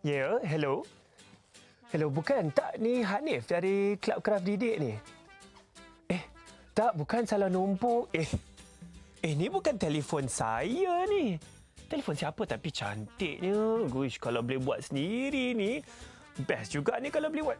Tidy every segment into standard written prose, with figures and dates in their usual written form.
Ya, hello. Hello, bukan. Tak, ni Hanif dari Club Craft Didik ni. Tak, bukan salah nombor. Ni bukan telefon saya ni. Telefon siapa tapi cantiknya. Guish, kalau boleh buat sendiri ni, best juga ni kalau boleh buat.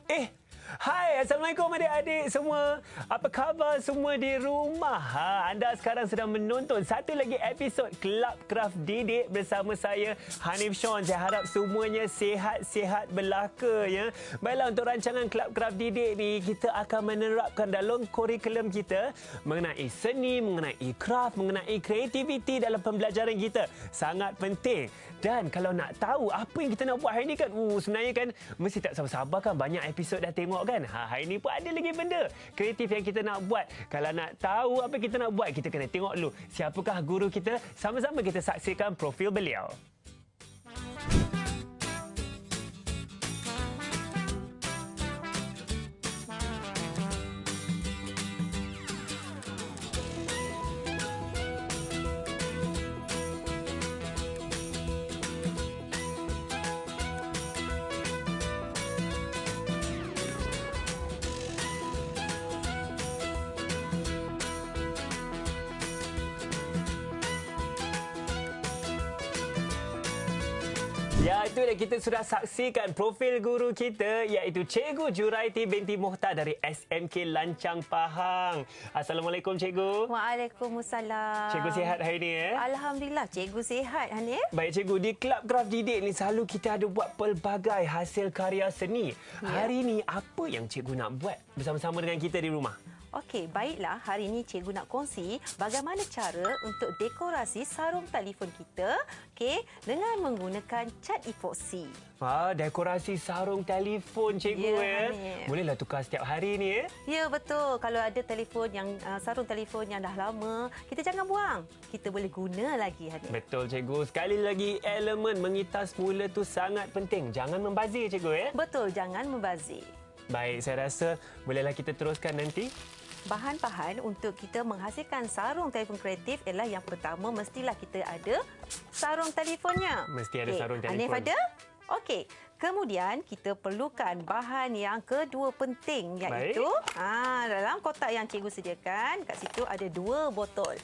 Hai, Assalamualaikum adik-adik semua. Apa khabar semua di rumah? Anda sekarang sedang menonton satu lagi episod Club Craft Didik bersama saya, Hanif Sean. Saya harap semuanya sihat-sihat belaka, ya. Baiklah, untuk rancangan Club Craft Didik ni, kita akan menerapkan dalam kurikulum kita mengenai seni, mengenai craft, mengenai kreativiti dalam pembelajaran kita. Sangat penting. Dan kalau nak tahu apa yang kita nak buat hari ni kan, sebenarnya kan mesti tak sabar-sabar kan, banyak episod dah tengok kan. Hari ni pun ada lagi benda kreatif yang kita nak buat. Kalau nak tahu apa kita nak buat, kita kena tengok dulu siapakah guru kita. Sama-sama kita saksikan profil beliau. Ya, itu dia, kita sudah saksikan profil guru kita, iaitu Cikgu Juraiti binti Mohtar dari SMK Lancang Pahang. Assalamualaikum Cikgu. Waalaikumsalam. Cikgu sihat hari ni, Alhamdulillah, Cikgu sihat, Hanif. Baik Cikgu, di Club Craft Didik ni selalu kita ada buat pelbagai hasil karya seni. Hari ni apa yang Cikgu nak buat bersama-sama dengan kita di rumah? Okey, baiklah. Hari ini Cikgu nak kongsi bagaimana cara untuk dekorasi sarung telefon kita, dengan menggunakan cat epoxy. Dekorasi sarung telefon Cikgu, Bolehlah tukar setiap hari ni, Ya, betul. Kalau ada telefon yang sarung telefon yang dah lama, kita jangan buang. Kita boleh guna lagi, Hanif. Betul Cikgu. Sekali lagi, elemen mengitas mula tu sangat penting. Jangan membazir Cikgu, Betul, jangan membazir. Baik, saya rasa bolehlah kita teruskan nanti. Bahan-bahan untuk kita menghasilkan sarung telefon kreatif ialah yang pertama, mestilah kita ada sarung telefonnya. Mesti ada sarung telefon. Hanif ada? Okey. Kemudian kita perlukan bahan yang kedua penting, iaitu dalam kotak yang Cikgu sediakan, kat situ ada 2 botol.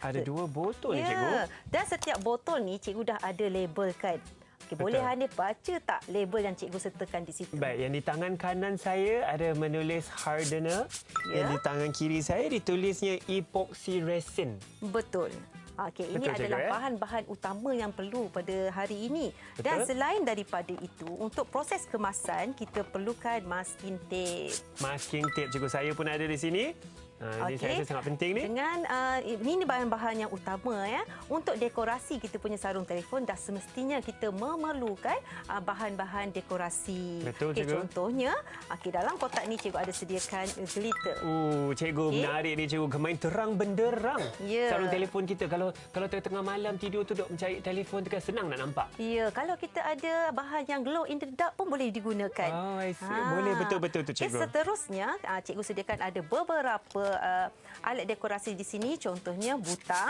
Ada 2 botol ni Cikgu? Dan setiap botol ni Cikgu dah ada labelkan. Boleh Hanif baca tak label yang Cikgu sertakan di situ? Baik, yang di tangan kanan saya ada menulis hardener. Yang di tangan kiri saya ditulisnya epoxy resin. Betul. Okey, ini adalah bahan-bahan utama yang perlu pada hari ini. Betul. Dan selain daripada itu, untuk proses kemasan, kita perlukan masking tape. Masking tape Cikgu, saya pun ada di sini. Ini saya rasa sangat penting ni. Dengan ini bahan-bahan yang utama, Untuk dekorasi kita punya sarung telefon, dah semestinya kita memerlukan bahan-bahan dekorasi. Betul Cikgu. Contohnya, dalam kotak ni Cikgu ada sediakan glitter. Cikgu menarik ni Cikgu. Kemain terang benderang sarung telefon kita. Kalau tengah malam tidur tu duk mencari telefon tu kan senang nak nampak. Ya, kalau kita ada bahan yang glow in the dark pun boleh digunakan. I see. Boleh, betul-betul tu Cikgu. Seterusnya, Cikgu sediakan ada beberapa alat dekorasi di sini, contohnya butang.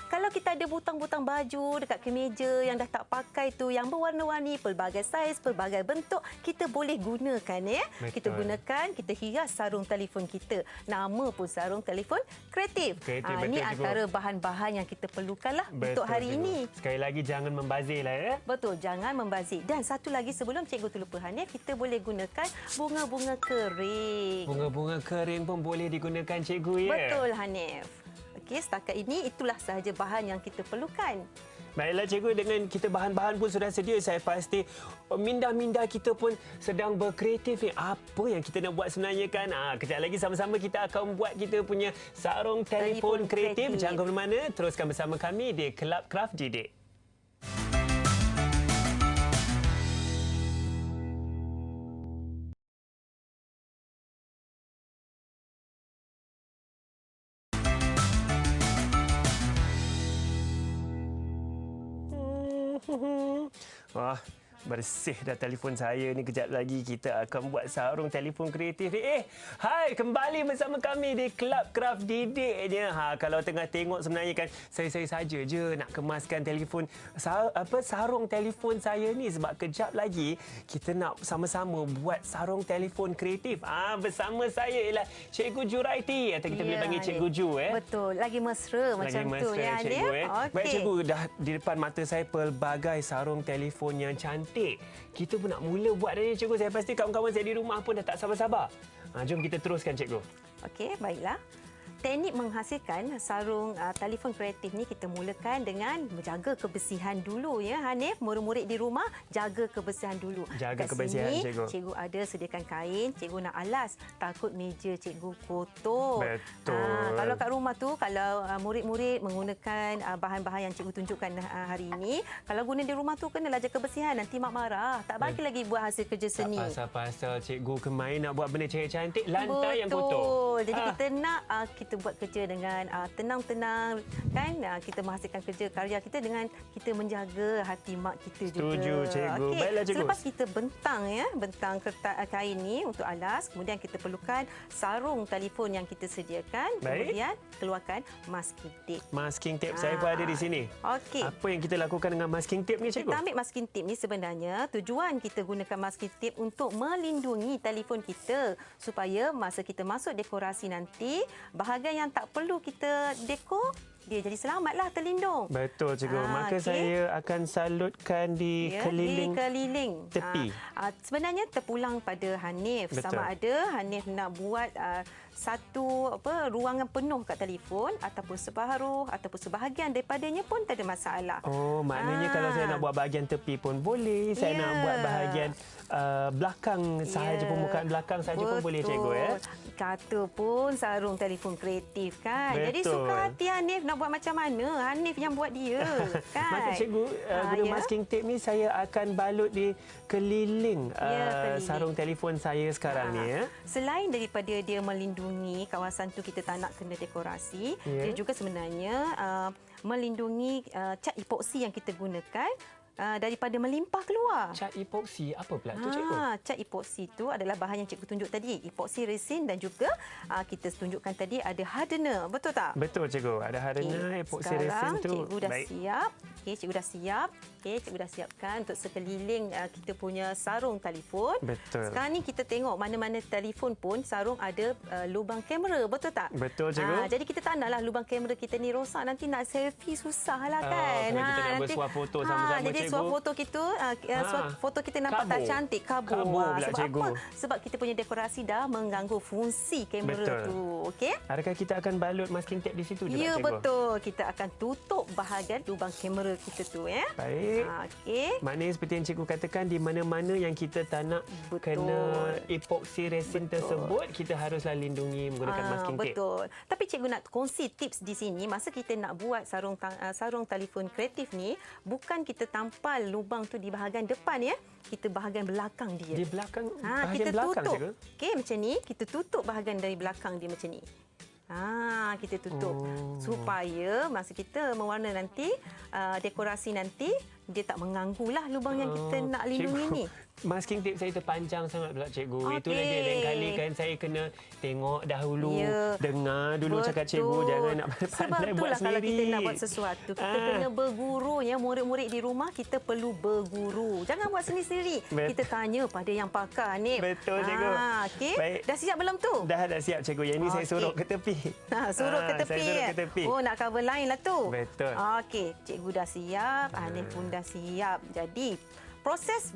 Kalau kita ada butang-butang baju dekat kemeja yang dah tak pakai tu, yang berwarna-warni, pelbagai saiz, pelbagai bentuk, kita boleh gunakan, Kita gunakan, kita hias sarung telefon kita. Nama pun sarung telefon kreatif. Ini antara bahan-bahan yang kita perlukanlah untuk hari ini. Sekali lagi jangan membazirlah, Betul, jangan membazir. Dan satu lagi sebelum Cikgu terlupa, Hanif, kita boleh gunakan bunga-bunga kering. Bunga-bunga kering pun boleh digunakan Cikgu, Betul, Hanif. Okey, setakat ini itulah sahaja bahan yang kita perlukan. Baiklah Cikgu, dengan kita bahan-bahan pun sudah sedia, saya pasti minda-minda kita pun sedang berkreatif ni. Apa yang kita nak buat sebenarnya kan? Kejap lagi sama-sama kita akan buat kita punya sarung telefon kreatif. Jangan ke mana-mana, teruskan bersama kami di Club Craft Didik. Wah, bersih dah telefon saya ni. Kejap lagi kita akan buat sarung telefon kreatif ni. Hai, kembali bersama kami di Club Craft Didik je. Kalau tengah tengok sebenarnya kan saya saja je nak kemaskan telefon sarung telefon saya ni, sebab kejap lagi kita nak sama-sama buat sarung telefon kreatif. Bersama saya ialah Cikgu Juraiti, atau kita boleh panggil Cikgu Ju. Betul, lagi mesra macam tu ya, Cikgu. Okay. Baik Cikgu, dah di depan mata saya pelbagai sarung telefon yang cantik. Kita pun nak mula buat dah ni Cikgu. Saya pasti kawan-kawan saya di rumah pun dah tak sabar-sabar. Jom kita teruskan Cikgu. Okey, baiklah. Teknik menghasilkan sarung telefon kreatif ni kita mulakan dengan menjaga kebersihan dulu ya Hanif. Murid-murid di rumah jaga kebersihan dulu. Jaga Kat kebersihan sini, Cikgu. Cikgu ada sediakan kain, Cikgu nak alas. Takut meja Cikgu kotor. Betul. Kalau kat rumah tu, kalau murid-murid menggunakan bahan-bahan yang Cikgu tunjukkan hari ini, kalau guna di rumah tu kenalah jaga kebersihan. Nanti mak marah. Tak bagi lagi buat hasil kerja seni. Tak pasal-pasal Cikgu kemain nak buat benda cantik-cantik, lantai yang kotor. Betul. Jadi kita nak kita buat kerja dengan tenang-tenang kan, kita menghasilkan kerja karya kita dengan kita menjaga hati mak kita juga. Setuju Cikgu. Okey. Baiklah Cikgu. Selepas kita bentang kertas kain ni untuk alas, kemudian kita perlukan sarung telefon yang kita sediakan. Baik. Kemudian keluarkan masking tape. Masking tape saya pun ada di sini. Okey. Apa yang kita lakukan dengan masking tape ni Cikgu? Kita ambil masking tape ni, sebenarnya tujuan kita gunakan masking tape untuk melindungi telefon kita supaya masa kita masuk dekorasi nanti, bahagian yang tak perlu kita dekor, dia jadi selamatlah, terlindung. Betul Cikgu. Maka okey. saya akan salutkan di keliling tepi. Sebenarnya terpulang pada Hanif. Betul. Sama ada Hanif nak buat satu ruangan penuh kat telefon ataupun separuh ataupun sebahagian daripadanya pun tak ada masalah. Oh, maknanya kalau saya nak buat bahagian tepi pun boleh. Saya nak buat bahagian belakang sahaja, permukaan belakang sahaja pun boleh Cikgu ya. Kata pun sarung telefon kreatif kan. Betul. Jadi suka hati Hanif nak buat macam mana, Hanif yang buat dia kan. Maka Cikgu guna masking tape ni saya akan balut di keliling sarung telefon saya sekarang ni ya. Selain daripada dia melindungi kawasan tu kita tak nak kena dekorasi, dia juga sebenarnya melindungi cat epoksi yang kita gunakan daripada melimpah keluar. Cat epoksi apa pula tu Cikgu? Cat epoksi tu adalah bahan yang Cikgu tunjuk tadi, epoksi resin, dan juga kita tunjukkan tadi ada hardener, betul tak? Betul Cikgu, ada hardener epoksi resin tu. Cikgu dah siap. Cikgu dah siap. Cikgu dah siapkan untuk sekeliling kita punya sarung telefon. Betul. Sekarang ni kita tengok mana-mana telefon pun sarung ada lubang kamera, betul tak? Betul Cikgu. Jadi kita tak naklah lubang kamera kita ni rosak, nanti nak selfie susahlah kan. Kalau kita nak bersuah foto sama-sama jadi Cikgu. suah foto kita foto kita nampak tak cantik, kabur. Pula, sebab Cikgu. apa? Sebab kita punya dekorasi dah mengganggu fungsi kamera tu. Okey? Adakah kita akan balut masking tape di situ juga Ya, Cikgu? betul. Kita akan tutup bahagian lubang kamera kita tu ya. Baik. Okey. Maknanya seperti yang Cikgu katakan, di mana-mana yang kita tak nak kena epoksi resin tersebut, kita haruslah lindungi menggunakan masking tape. Betul. Tapi Cikgu nak kongsi tips di sini masa kita nak buat sarung telefon kreatif ni, bukan kita tampal lubang tu di bahagian depan ya. Kita bahagian belakang dia. Di belakang, bahagian kita belakang tutup. Cikgu? Okey, macam ni. Kita tutup bahagian dari belakang dia macam ni. Kita tutup supaya masa kita mewarna nanti, dekorasi nanti, dia tak mengganggulah lubang yang kita nak lindungi Cikgu, ni. masking tape saya terpanjang sangat pula Cikgu. Okey. Itulah dia, lain kali kan saya kena tengok dahulu, dengar dulu cakap Cikgu, Betul. jangan nak Sebab pandai buat itulah sendiri. kalau kita nak buat sesuatu, kita kena berguru ya. Murid-murid di rumah kita perlu berguru. Jangan buat sendiri-sendiri. Kita tanya pada yang pakar ni. Betul Cikgu. Okey. Baik. Dah siap belum tu? Dah siap Cikgu. Yang ini saya suruh ke tepi. Suruh ke tepi. Saya suruh ke tepi. Oh, nak cover line lah tu. Betul. Okey, Cikgu dah siap, Hanif pun dah siap. Jadi, proses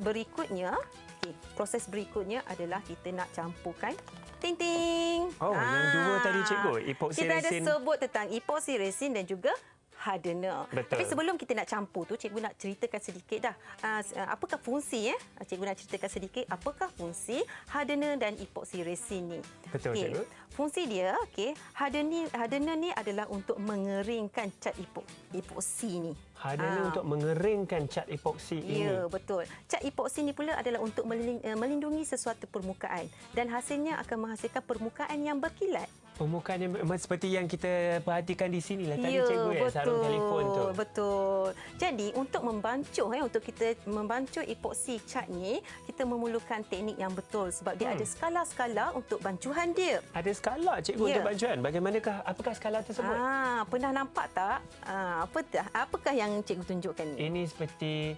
berikutnya adalah kita nak campurkan ting-ting. Yang dua tadi Cikgu, epoksi kita resin. Kita ada sebut tentang epoksi resin dan juga hardener. Betul. Tapi sebelum kita nak campur tu, Cikgu nak ceritakan sedikit dah. Apakah fungsi Cikgu nak ceritakan sedikit apakah fungsi hardener dan epoksi resin ni. Betul Cikgu. Fungsi dia, hardener ni adalah untuk mengeringkan cat epoksi ni. Hardener untuk mengeringkan cat epoksi ini. Ya, betul. Cat epoksi ni pula adalah untuk melindungi sesuatu permukaan dan hasilnya akan menghasilkan permukaan yang berkilat. Permukaan yang seperti yang kita perhatikan di sini lah tadi Ya, cikgu ya, betul, sarung telefon tu. Betul. Jadi untuk membancuh untuk kita membancuh epoksi cat ni, kita memerlukan teknik yang betul sebab dia ada skala-skala untuk bancuhan dia. Ada skala cikgu untuk bancuhan. Bagaimanakah apakah skala tersebut? Pernah nampak tak? Apakah yang cikgu tunjukkan ni? Ini seperti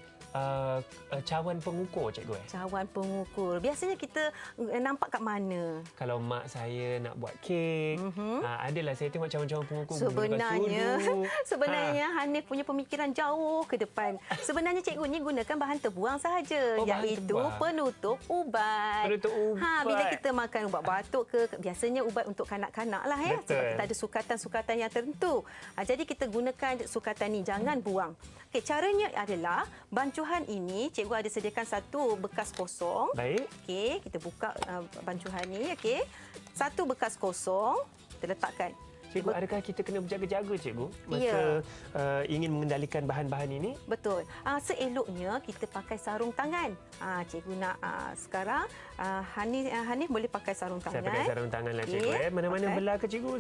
cawan pengukur cikgu Cawan pengukur. Biasanya kita nampak kat mana? Kalau mak saya nak buat kek, adalah saya tengok cawan-cawan pengukur Sebenarnya Hanif punya pemikiran jauh ke depan. Sebenarnya cikgu ni gunakan bahan terbuang sahaja, iaitu penutup ubat. Penutup ubat. Bila kita makan ubat batuk ke, biasanya ubat untuk kanak-kanak lah ya. Sebab kita ada sukatan-sukatan yang tertentu. Jadi kita gunakan sukatan ni, jangan buang. Okey, caranya adalah bancuhan ini cikgu ada sediakan satu bekas kosong. Baik. Okey, kita buka bancuhan ni. Okey, satu bekas kosong kita letakkan. Cikgu, adakah kita kena berjaga-jaga cikgu masa ingin mengendalikan bahan-bahan ini? Betul. Seeloknya kita pakai sarung tangan. Cikgu nak sekarang Hanif boleh pakai sarung tangan. Saya pakai sarung tangan lah cikgu. Mana-mana belah ke cikgu?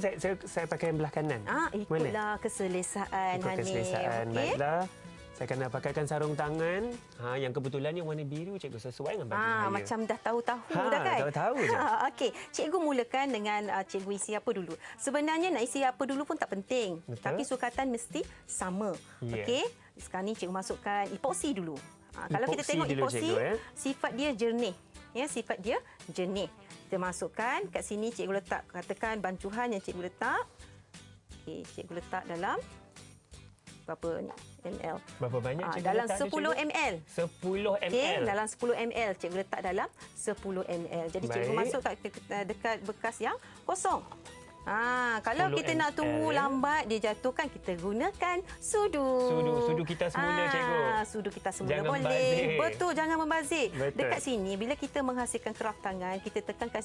Saya pakai yang belah kanan. Ikutlah keselesaan Hanif. Ikut keselesaan. Okay. Baiklah. Saya akan pakaikan sarung tangan yang kebetulannya warna biru cikgu, sesuai dengan baju saya. Macam dah tahu-tahu dah kan? Tahu je. Okey, cikgu mulakan dengan cikgu isi apa dulu. Sebenarnya nak isi apa dulu pun tak penting. Betul. Tapi sukatan mesti sama. Okey, sekarang ni cikgu masukkan epoksi dulu. Kalau kita tengok epoksi, sifat dia jernih. Ya, sifat dia jernih. Kita masukkan kat sini, cikgu letak, katakan bancuhan yang cikgu letak. Okey, cikgu letak dalam berapa ni ml? Berapa banyak cikgu dalam letak 10 ml. 10 ml. Okey, dalam 10 ml cikgu letak dalam 10 ml. Jadi cikgu masuk dekat bekas yang kosong. Kalau kita nak tunggu lambat dia jatuhkan, kita gunakan sudu. Sudu kita semula cikgu. Sudu kita semula jangan boleh. Membazir. Betul, jangan membazir. Betul. Dekat sini bila kita menghasilkan keraf tangan, kita tekankan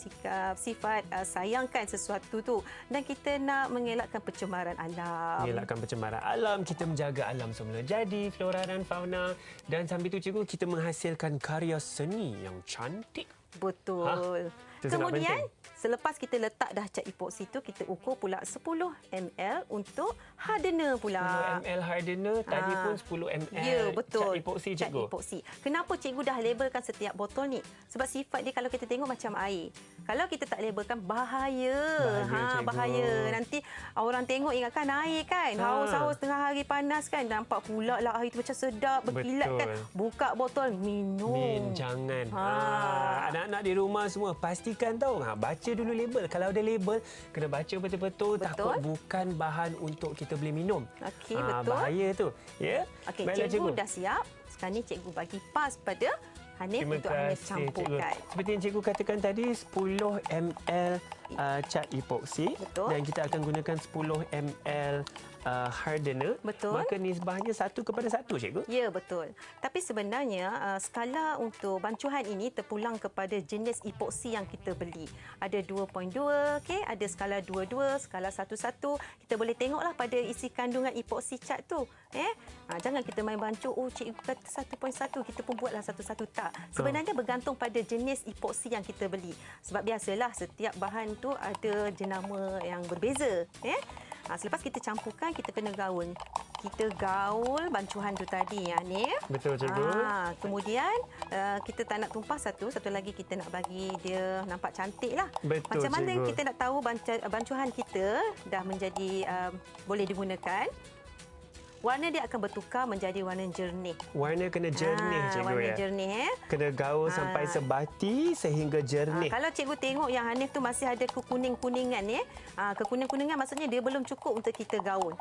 sifat sayangkan sesuatu tu dan kita nak mengelakkan pencemaran alam. Mengelakkan pencemaran alam, kita menjaga alam semula jadi, flora dan fauna, dan sambil tu cikgu kita menghasilkan karya seni yang cantik. Betul. Kemudian selepas kita letak dah cat epoksi tu, kita ukur pula 10 ml untuk hardener pula. 10 ml hardener, tadi pun 10 ml ya, betul. cat epoksi cikgu. Cat epoksi. Kenapa cikgu dah labelkan setiap botol ni? Sebab sifat dia kalau kita tengok macam air. Kalau kita tak labelkan bahaya. Bahaya. Nanti orang tengok ingatkan air kan. Haus-haus tengah hari panas kan. Nampak pula lah air tu macam sedap, berkilat kan. Buka botol, minum. Jangan. Anak-anak di rumah semua pastikan tahu. Baca dulu label. Kalau ada label, kena baca betul-betul. Takut bukan bahan untuk kita boleh minum. Okey, betul. Bahaya tu. Ya? Okey, cikgu dah siap. Sekarang ni cikgu bagi pas pada Hanif untuk Hanif campurkan. Seperti yang cikgu katakan tadi, 10 ml cat epoksi. Betul. Dan kita akan gunakan 10 ml hardener. Betul. Maka nisbahnya 1:1 cikgu. Ya, betul. Tapi sebenarnya skala untuk bancuhan ini terpulang kepada jenis epoksi yang kita beli. Ada 2.2, okey, ada skala 22, skala 11. Kita boleh tengoklah pada isi kandungan epoksi cat tu. Jangan kita main bancuh, cikgu kata 1.1, kita pun buatlah 1.1. Tak. Sebenarnya bergantung pada jenis epoksi yang kita beli. Sebab biasalah setiap bahan tu ada jenama yang berbeza. Selepas kita campurkan, kita kena gaul. Kita gaul bancuhan tu tadi, Hanif. Betul, cikgu. Kemudian kita tak nak tumpah satu lagi kita nak bagi dia nampak cantik lah. Betul, macam mana cikgu. kita nak tahu bancuhan kita dah menjadi boleh digunakan? Warna dia akan bertukar menjadi warna jernih. Warna kena jernih, cikgu. Warna jernih. Kena gaul sampai sebati sehingga jernih. Kalau cikgu tengok yang Hanif tu masih ada kekuning-kuningan kekuning-kuningan maksudnya dia belum cukup untuk kita gaul.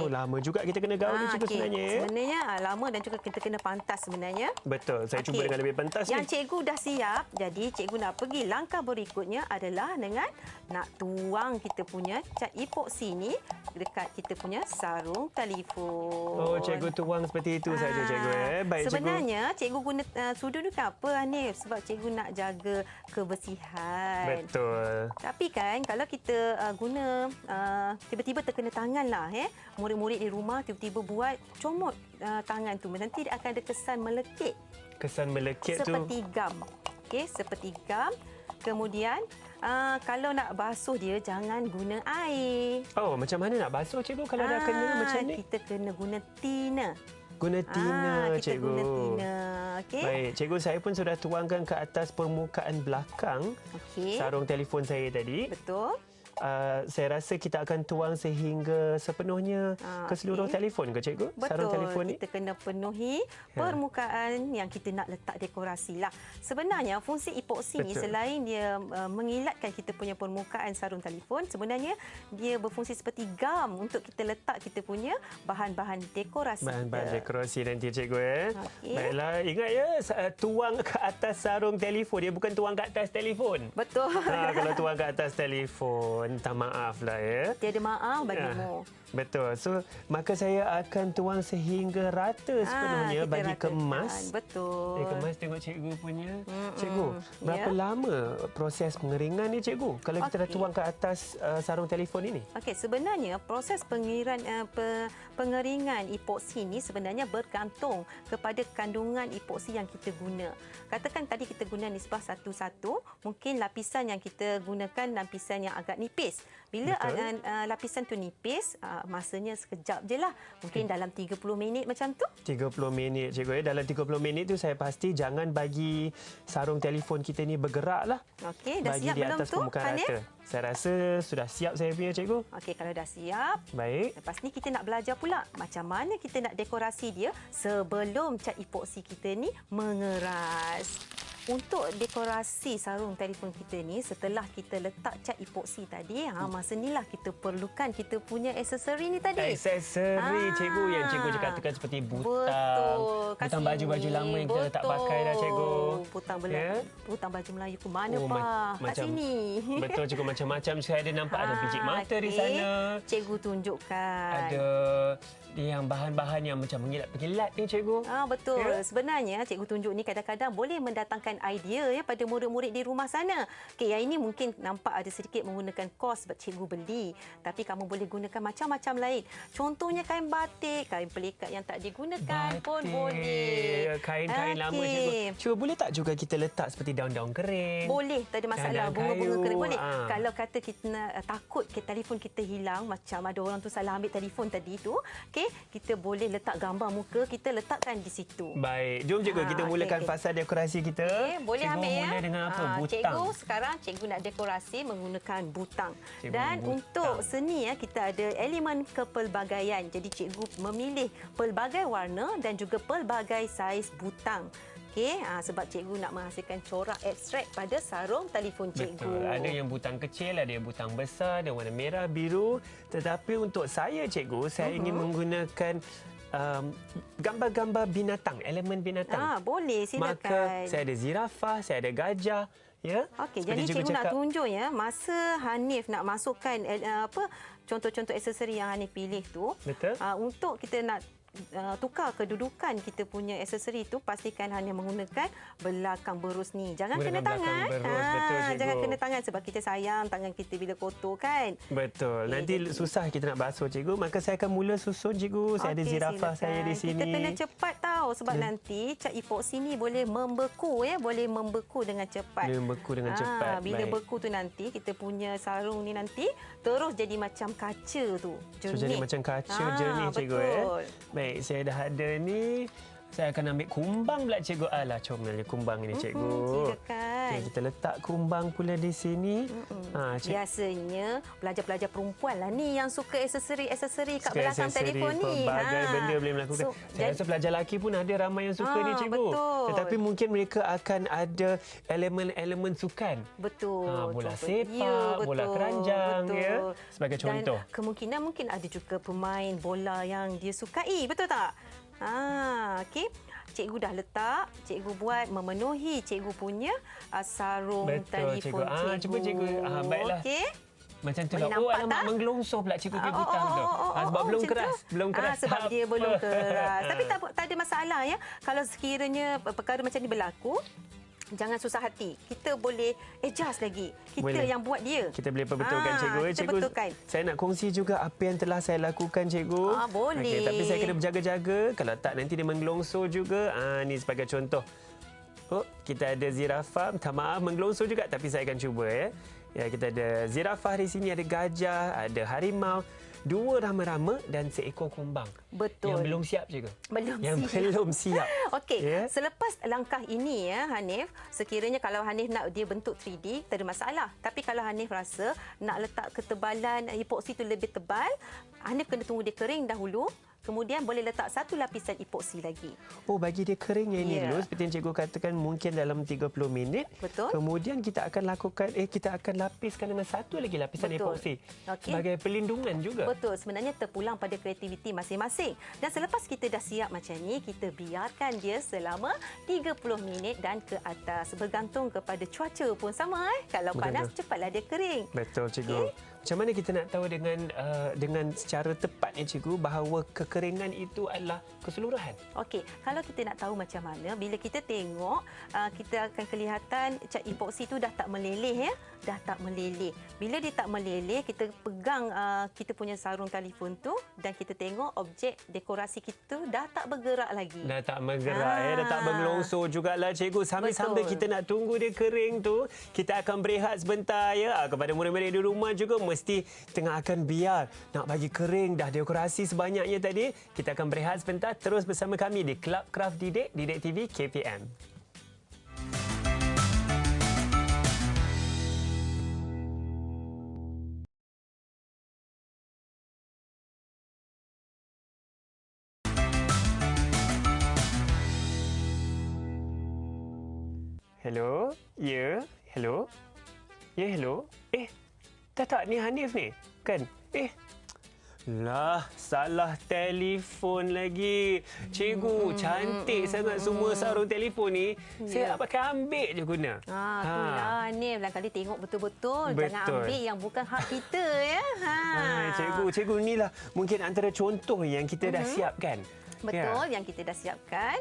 Lama juga kita kena gaul ni cikgu sebenarnya. Sebenarnya lama dan juga kita kena pantas sebenarnya. Betul. Saya cuba dengan lebih pantas Yang cikgu dah siap, jadi cikgu nak pergi langkah berikutnya adalah dengan nak tuang kita punya cat epoksi ni dekat kita punya sarung telefon. telefon. Oh, cikgu tuang seperti itu saja, cikgu. Baik, sebenarnya, cikgu guna sudu ni kenapa, Hanif? Sebab cikgu nak jaga kebersihan. Betul. Tapi kan, kalau kita guna, tiba-tiba terkena tangan lah. Murid-murid di rumah tiba-tiba buat comot tangan tu. Nanti dia akan ada kesan melekit. Kesan melekit tu. Seperti gam. Okey, seperti gam. Kemudian, kalau nak basuh dia, jangan guna air. Oh, macam mana nak basuh, cikgu, kalau dah kena macam ni? Kita kena guna tina. Guna tina, kita cikgu. Guna tina. Okay? Baik, cikgu, saya pun sudah tuangkan ke atas permukaan belakang sarung telefon saya tadi. Betul. Saya rasa kita akan tuang sehingga sepenuhnya ke seluruh telefon ke, cikgu? Betul. Sarung telefon ni? Kita kena penuhi permukaan yang kita nak letak dekorasi lah. Sebenarnya fungsi epoksi ni selain dia mengilatkan kita punya permukaan sarung telefon, sebenarnya dia berfungsi seperti gam untuk kita letak kita punya bahan-bahan dekorasi. Bahan-bahan dekorasi nanti, cikgu. Baiklah, ingat ya, tuang ke atas sarung telefon. Dia bukan tuang ke atas telefon. Betul. Kalau tuang ke atas telefon, minta maaf lah ya. Tiada maaf bagimu. Betul. So, maka saya akan tuang sehingga rata sepenuhnya bagi kemas. Betul. Kemas tengok cikgu punya. Cikgu, berapa lama proses pengeringan ni, cikgu? Kalau kita dah tuang ke atas sarung telefon ini? Okey, sebenarnya proses pengeringan epoksi ni sebenarnya bergantung kepada kandungan epoksi yang kita guna. Katakan tadi kita guna nisbah 1:1, mungkin lapisan yang kita gunakan lapisan yang agak nipis. Bila lapisan tu nipis, masanya sekejap je lah. Mungkin dalam 30 minit macam tu. 30 minit, cikgu. Dalam 30 minit tu saya pasti jangan bagi sarung telefon kita ni bergerak lah. Okey, dah bagi siap di belum atas tu, permukaan Hanif? rata. Saya rasa sudah siap saya punya, cikgu. Okey, kalau dah siap. Baik. Lepas ni kita nak belajar pula macam mana kita nak dekorasi dia sebelum cat epoksi kita ni mengeras. Untuk dekorasi sarung telefon kita ni, setelah kita letak cat epoksi tadi, masa inilah kita perlukan kita punya aksesori ni tadi. Aksesori, cikgu, yang cikgu katakan seperti butang. Betul. Butang baju lama yang kita tak pakai dah, cikgu. Butang baju Melayu ke mana, Oh, Pak? Kat sini. Betul, cikgu. Macam-macam. Saya ada nampak ada biji mata di sana. Cikgu tunjukkan. Ada yang bahan-bahan yang macam mengilat-pengilat ni, cikgu. Betul. Sebenarnya cikgu tunjuk ni kadang-kadang boleh mendatangkan idea pada murid-murid di rumah sana. Okey, yang ini mungkin nampak ada sedikit menggunakan kos sebab cikgu beli. Tapi kamu boleh gunakan macam-macam lain. Contohnya kain batik, kain pelikat yang tak digunakan pun boleh. Kain-kain lama, cikgu. Cuba boleh tak juga kita letak seperti daun-daun kering? Boleh, tak ada masalah. Bunga-bunga kering boleh. Kalau kata kita takut telefon kita hilang, macam ada orang tu salah ambil telefon tadi tu, okey, kita boleh letak gambar muka, kita letakkan di situ. Baik, jom cikgu kita mulakan fasa dekorasi kita. Boleh cikgu ambil mula dengan apa? Butang. Cikgu sekarang nak dekorasi menggunakan butang. Dan untuk seni kita ada elemen kepelbagaian. Jadi cikgu memilih pelbagai warna dan juga pelbagai saiz butang. Okey, sebab cikgu nak menghasilkan corak abstrak pada sarung telefon cikgu. Betul. Ada yang butang kecil, ada yang butang besar, ada warna merah, biru. Tetapi untuk saya, cikgu, saya ingin menggunakan gambar-gambar binatang, elemen binatang. Boleh, silakan. Maka saya ada zirafah, saya ada gajah. Ya. Okey, jadi cikgu nak tunjuk ya, masa Hanif nak masukkan contoh-contoh aksesori yang Hanif pilih tu. Betul. Untuk kita nak tukar kedudukan kita punya aksesori itu, pastikan hanya menggunakan belakang berus ni. Jangan kena tangan. Betul, jangan kena tangan sebab kita sayang tangan kita bila kotor kan. Betul. Nanti susah kita nak basuh, cikgu. Maka saya akan mula susun, cikgu. Saya ada zirafah saya di sini. Kita kena cepat tahu sebab nanti cat epoksi ni boleh membeku ya, boleh membeku dengan cepat. Boleh membeku dengan cepat. Bila beku tu nanti kita punya sarung ni nanti terus jadi macam kaca tu. Jernih. So, jadi macam kaca jernih, cikgu. Baik, saya dah ada ni. Saya akan ambil kumbang pula, cikgu. Alah, comelnya kumbang ini, cikgu. Silakan. Okay, kita letak kumbang pula di sini. Biasanya pelajar-pelajar perempuan lah ni yang suka aksesori kat belakang telefon ni. Pelbagai benda boleh melakukan. Saya rasa pelajar lelaki pun ada ramai yang suka ni, cikgu. Betul. Tetapi mungkin mereka akan ada elemen-elemen sukan. Betul. Bola sepak, bola keranjang, ya. Sebagai contoh. Dan kemungkinan mungkin ada juga pemain bola yang dia sukai. Betul tak? Okey. Cikgu dah letak, cikgu buat memenuhi cikgu punya sarung telefon cikgu. Cuba cikgu. Baiklah. Okey. Macam tu Boleh lah. nampak Alamak, tak? menggelongsor pula cikgu kuih butang tu. Sebab belum macam keras. tu. Belum keras. Sebab dia belum keras. Tapi tak ada masalah ya. Kalau sekiranya perkara macam ni berlaku, jangan susah hati. Kita boleh adjust lagi. Kita Boleh. yang buat dia. Kita boleh perbetulkan cikgu. Kita Cikgu, betulkan. saya nak kongsi juga apa yang telah saya lakukan cikgu. Boleh. Okey, tapi saya kena berjaga-jaga. Kalau tak nanti dia menggelongsor juga. Ni sebagai contoh. Kita ada zirafah. Minta maaf menggelongsor juga tapi saya akan cuba ya. Ya, kita ada zirafah di sini, ada gajah, ada harimau, 2 rama-rama dan seekor kumbang. Betul. Yang belum siap cikgu. Belum siap. Okey, Ya. selepas langkah ini ya Hanif, sekiranya kalau Hanif nak dia bentuk 3D, tak ada masalah. Tapi kalau Hanif rasa nak letak ketebalan epoksi itu lebih tebal, Hanif kena tunggu dia kering dahulu. Kemudian boleh letak satu lapisan epoksi lagi. Bagi dia kering yang ini Ya. dulu, seperti yang cikgu katakan mungkin dalam 30 minit. Betul. Kemudian kita akan lapiskan dengan satu lagi lapisan Betul. epoksi. Okey. Sebagai pelindungan juga. Betul, sebenarnya terpulang pada kreativiti masing-masing. Dan selepas kita dah siap macam ni, kita biarkan dia selama 30 minit dan ke atas. Bergantung kepada cuaca pun sama. Kalau Betul, panas, betul. cepatlah dia kering. Betul cikgu. Macam mana kita nak tahu dengan secara tepatnya cikgu bahawa kekeringan itu adalah keseluruhan? Okey, kalau kita nak tahu macam mana, bila kita tengok, kita akan kelihatan cat epoksi itu dah tak meleleh ya. Dah tak meleleh. Bila dia tak meleleh, kita pegang kita punya sarung telefon tu dan kita tengok objek dekorasi kita dah tak bergerak lagi. Dah tak bergerak dah tak bergelongsor jugalah cikgu. Sambil-sambil Betul. kita nak tunggu dia kering tu, kita akan berehat sebentar ya. Kepada murid-murid di rumah juga mesti tengah akan biar nak bagi kering dah dekorasi sebanyaknya tadi. Kita akan berehat sebentar terus bersama kami di Club Craft Didik TV KPM. Hello? Ya? Hello? Ya, hello? Tak, ni Hanif ni. Kan? Lah, salah telefon lagi. Cikgu, cantik sangat semua sarung telefon ni. Saya pakai ambil je guna. Itulah Hanif. Lain kali tengok betul-betul. Jangan Betul. ambil yang bukan hak kita ya. Cikgu inilah mungkin antara contoh yang kita dah siapkan. Betul, yang kita dah siapkan.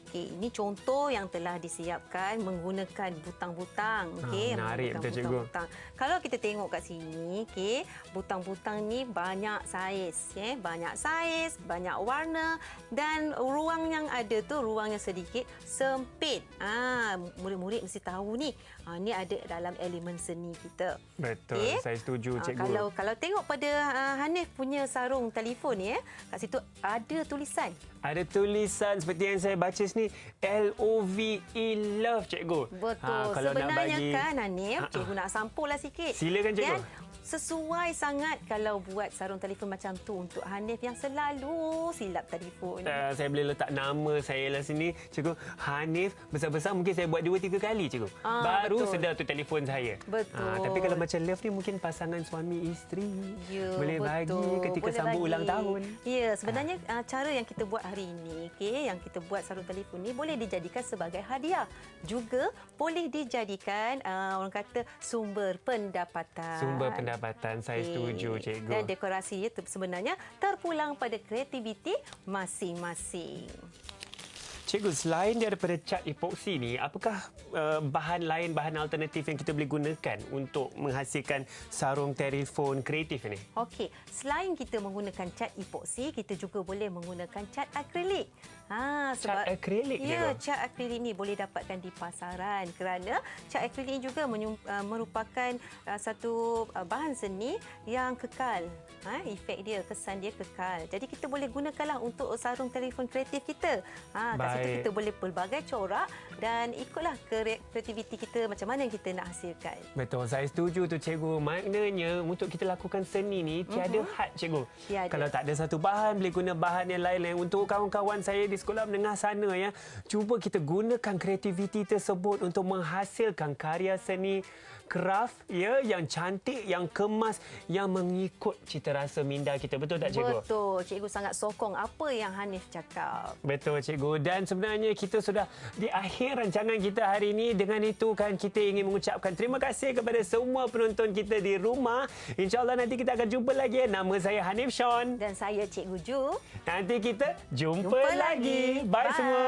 Okey, ini contoh yang telah disiapkan menggunakan butang-butang. Okey, menarik menggunakan betul, cikgu. butang-butang. Kalau kita tengok kat sini, okey, butang-butang ni banyak saiz, banyak saiz, banyak warna dan ruang yang ada tu ruang yang sedikit sempit. Murid-murid mesti tahu ni. Ni ada dalam elemen seni kita. Betul, saya setuju cikgu. Kalau tengok pada Hanif punya sarung telefon ni, kat situ ada tulisan. Ada tulisan seperti yang saya baca sini, LOVE, love cikgu. Betul. Kalau Sebenarnya nak bagi, kan Hanif, cikgu nak sampullah sikit. Silakan, cikgu. Dan sesuai sangat kalau buat sarung telefon macam tu untuk Hanif yang selalu silap telefon. Saya boleh letak nama saya lah sini. Cikgu, Hanif besar-besar mungkin saya buat 2-3 kali cikgu. Baru betul. sedar tu telefon saya. Betul. Tapi kalau macam love ni mungkin pasangan suami isteri. Ya, boleh betul. bagi ketika Boleh sambut bagi. ulang tahun. Ya, sebenarnya cara yang kita buat hari ini, yang kita buat sarung telefon ni boleh dijadikan sebagai hadiah. Juga boleh dijadikan orang kata sumber pendapatan. Sumber pendapatan, saya setuju cikgu. Dan dekorasi itu sebenarnya terpulang pada kreativiti masing-masing. Cikgu, selain daripada cat epoksi ni, apakah bahan lain, bahan alternatif yang kita boleh gunakan untuk menghasilkan sarung telefon kreatif ini? Okey, selain kita menggunakan cat epoksi, kita juga boleh menggunakan cat akrilik. Cat akrilik Ya, juga? cat akrilik ni boleh dapatkan di pasaran kerana cat akrilik ini juga merupakan satu bahan seni yang kekal. Efek dia, kesan dia kekal. Jadi kita boleh gunakanlah untuk sarung telefon kreatif kita. Kat situ kita boleh pelbagai corak dan ikutlah kreativiti kita macam mana yang kita nak hasilkan. Betul, saya setuju tu cikgu. Maknanya untuk kita lakukan seni ni tiada had cikgu. Tiada. Kalau tak ada satu bahan, boleh guna bahan yang lain-lain. Untuk kawan-kawan saya di sekolah menengah sana ya, cuba kita gunakan kreativiti tersebut untuk menghasilkan karya seni craft ya, yang cantik, yang kemas, yang mengikut cita rasa minda kita. Betul tak, cikgu? Betul. Cikgu sangat sokong apa yang Hanif cakap. Betul, cikgu. Dan sebenarnya kita sudah di akhir rancangan kita hari ini. Dengan itu kan kita ingin mengucapkan terima kasih kepada semua penonton kita di rumah. InsyaAllah nanti kita akan jumpa lagi. Nama saya Hanif Sean. Dan saya Cikgu Ju. Nanti kita jumpa lagi. Bye semua.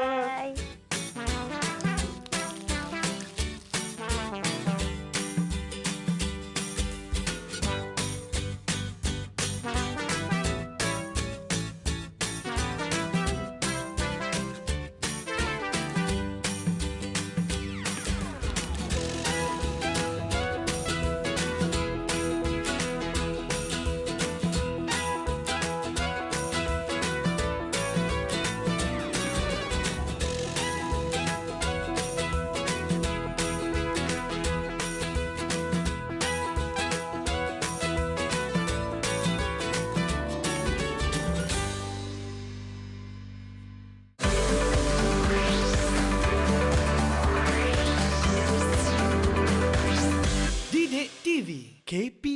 Didik TV KP